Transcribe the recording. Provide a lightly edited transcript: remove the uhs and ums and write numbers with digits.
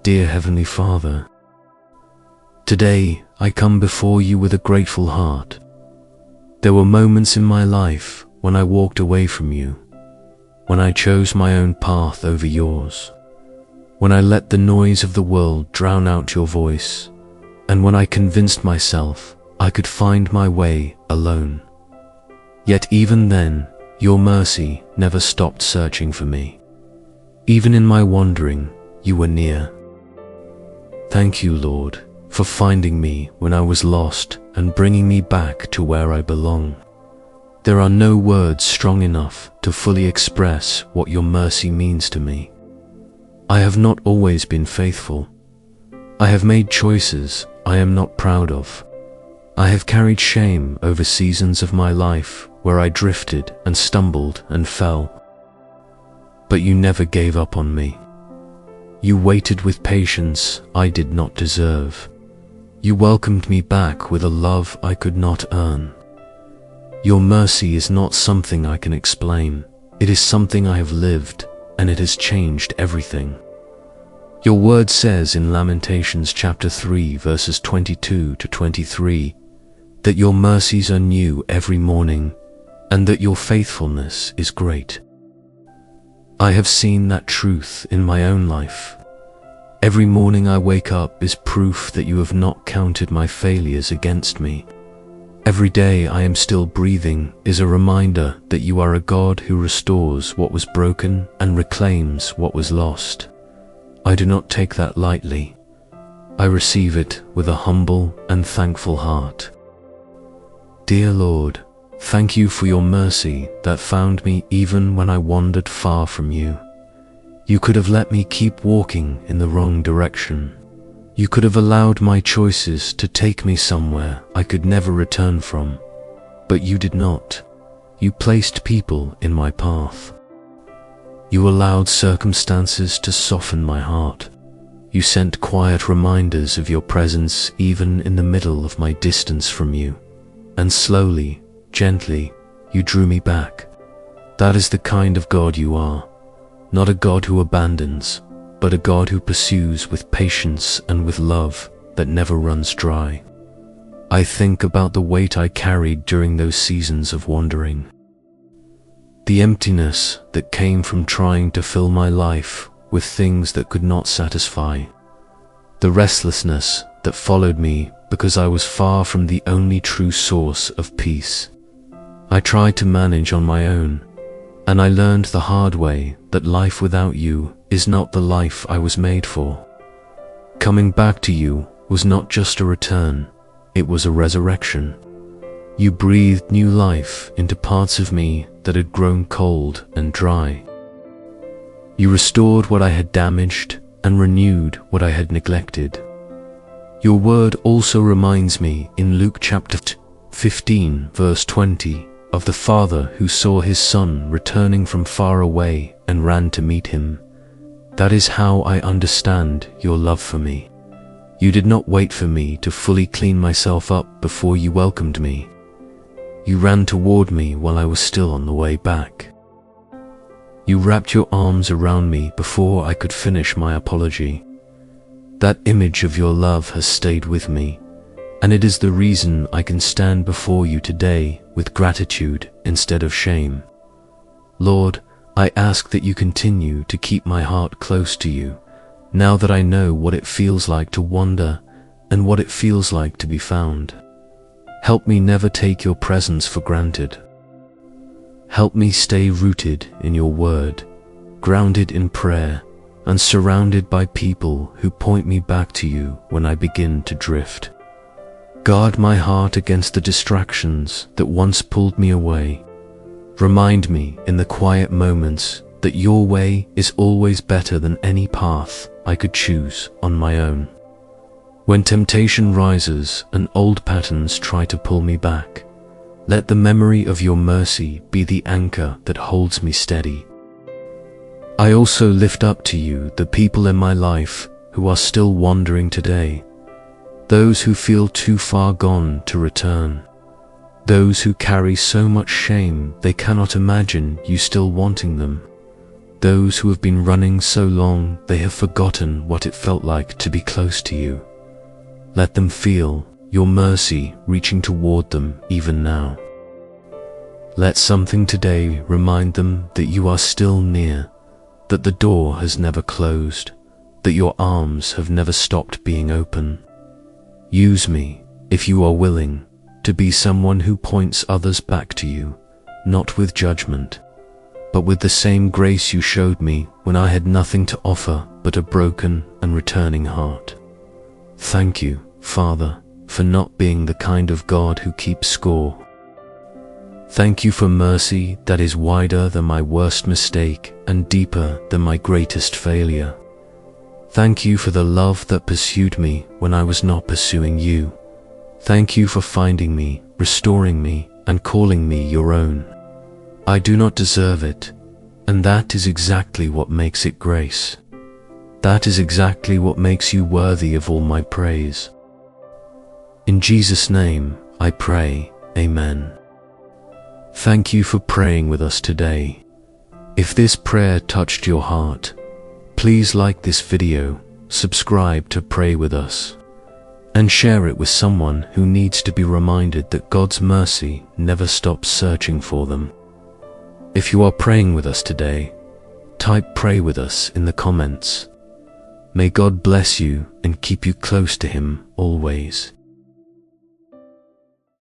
Dear Heavenly Father, today I come before you with a grateful heart. There were moments in my life when I walked away from you, when I chose my own path over yours, when I let the noise of the world drown out your voice, and when I convinced myself I could find my way alone. Yet even then, your mercy never stopped searching for me. Even in my wandering, you were near. Thank you, Lord, for finding me when I was lost and bringing me back to where I belong. There are no words strong enough to fully express what your mercy means to me. I have not always been faithful. I have made choices I am not proud of. I have carried shame over seasons of my life where I drifted and stumbled and fell. But you never gave up on me. You waited with patience I did not deserve. You welcomed me back with a love I could not earn. Your mercy is not something I can explain. It is something I have lived, and it has changed everything. Your word says in Lamentations chapter 3 verses 22 to 23 that your mercies are new every morning and that your faithfulness is great. I have seen that truth in my own life. Every morning I wake up is proof that you have not counted my failures against me. Every day I am still breathing is a reminder that you are a God who restores what was broken and reclaims what was lost. I do not take that lightly. I receive it with a humble and thankful heart. Dear Lord, thank you for your mercy that found me even when I wandered far from you. You could have let me keep walking in the wrong direction. You could have allowed my choices to take me somewhere I could never return from. But you did not. You placed people in my path. You allowed circumstances to soften my heart. You sent quiet reminders of your presence even in the middle of my distance from you. And slowly, gently, you drew me back. That is the kind of God you are. Not a God who abandons, but a God who pursues with patience and with love that never runs dry. I think about the weight I carried during those seasons of wandering. The emptiness that came from trying to fill my life with things that could not satisfy. The restlessness that followed me because I was far from the only true source of peace. I tried to manage on my own, and I learned the hard way that life without you is not the life I was made for. Coming back to you was not just a return, it was a resurrection. You breathed new life into parts of me that had grown cold and dry. You restored what I had damaged and renewed what I had neglected. Your word also reminds me in Luke chapter 15 verse 20 of the father who saw his son returning from far away and ran to meet him. That is how I understand your love for me. You did not wait for me to fully clean myself up before you welcomed me. You ran toward me while I was still on the way back. You wrapped your arms around me before I could finish my apology. That image of your love has stayed with me, and it is the reason I can stand before you today with gratitude instead of shame. Lord, I ask that you continue to keep my heart close to you, now that I know what it feels like to wander and what it feels like to be found. Help me never take your presence for granted. Help me stay rooted in your word, grounded in prayer, and surrounded by people who point me back to you when I begin to drift. Guard my heart against the distractions that once pulled me away. Remind me in the quiet moments that your way is always better than any path I could choose on my own. When temptation rises and old patterns try to pull me back, let the memory of your mercy be the anchor that holds me steady. I also lift up to you the people in my life who are still wandering today, those who feel too far gone to return, those who carry so much shame they cannot imagine you still wanting them, those who have been running so long they have forgotten what it felt like to be close to you. Let them feel your mercy reaching toward them even now. Let something today remind them that you are still near, that the door has never closed, that your arms have never stopped being open. Use me, if you are willing, to be someone who points others back to you, not with judgment, but with the same grace you showed me when I had nothing to offer but a broken and returning heart. Thank you, Father, for not being the kind of God who keeps score. Thank you for mercy that is wider than my worst mistake and deeper than my greatest failure. Thank you for the love that pursued me when I was not pursuing you. Thank you for finding me, restoring me, and calling me your own. I do not deserve it, and that is exactly what makes it grace. That is exactly what makes you worthy of all my praise. In Jesus' name, I pray, Amen. Thank you for praying with us today. If this prayer touched your heart, please like this video, subscribe to Pray With Us, and share it with someone who needs to be reminded that God's mercy never stops searching for them. If you are praying with us today, type Pray With Us in the comments. May God bless you and keep you close to Him always.